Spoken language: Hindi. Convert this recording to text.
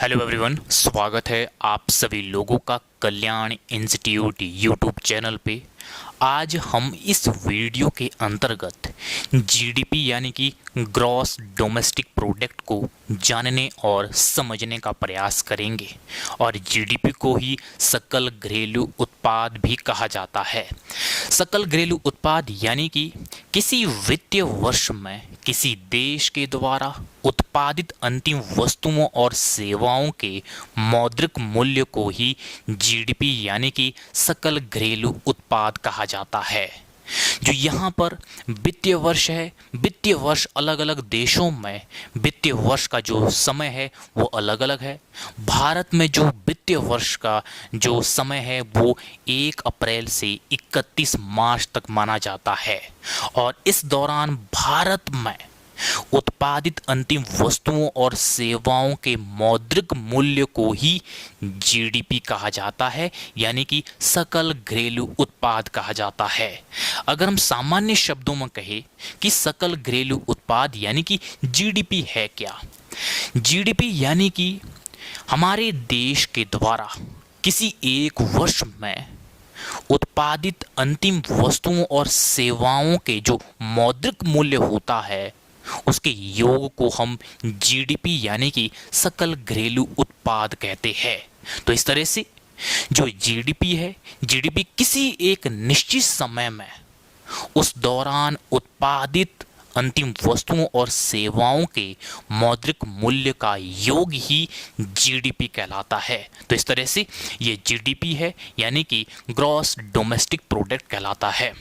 हेलो एवरीवन, स्वागत है आप सभी लोगों का कल्याण इंस्टीट्यूट यूट्यूब चैनल पे। आज हम इस वीडियो के अंतर्गत जीडीपी यानी कि ग्रॉस डोमेस्टिक प्रोडक्ट को जानने और समझने का प्रयास करेंगे और जीडीपी को ही सकल घरेलू उत्पाद भी कहा जाता है। सकल घरेलू उत्पाद यानी कि किसी वित्तीय वर्ष में किसी देश के द्वारा उत्पादित अंतिम वस्तुओं और सेवाओं के मौद्रिक मूल्य को ही जीडीपी यानी कि सकल घरेलू उत्पाद कहा जाता है। जो यहाँ पर वित्तीय वर्ष है, वित्तीय वर्ष अलग अलग देशों में वित्तीय वर्ष का जो समय है वो अलग अलग है। भारत में जो वित्तीय वर्ष का जो समय है वो 1 अप्रैल से 31 मार्च तक माना जाता है और इस दौरान भारत में उत्पादित अंतिम वस्तुओं और सेवाओं के मौद्रिक मूल्य को ही जीडीपी कहा जाता है यानी कि सकल घरेलू उत्पाद कहा जाता है। अगर हम सामान्य शब्दों में कहें कि सकल घरेलू उत्पाद यानी कि जीडीपी है क्या? जीडीपी यानी कि हमारे देश के द्वारा किसी एक वर्ष में उत्पादित अंतिम वस्तुओं और सेवाओं के जो मौद्रिक मूल्य होता है उसके योग को हम जीडीपी यानी कि सकल घरेलू उत्पाद कहते हैं। तो इस तरह से जो जीडीपी है, जीडीपी किसी एक निश्चित समय में उस दौरान उत्पादित अंतिम वस्तुओं और सेवाओं के मौद्रिक मूल्य का योग ही जीडीपी कहलाता है। तो इस तरह से ये जीडीपी है यानी कि ग्रॉस डोमेस्टिक प्रोडक्ट कहलाता है।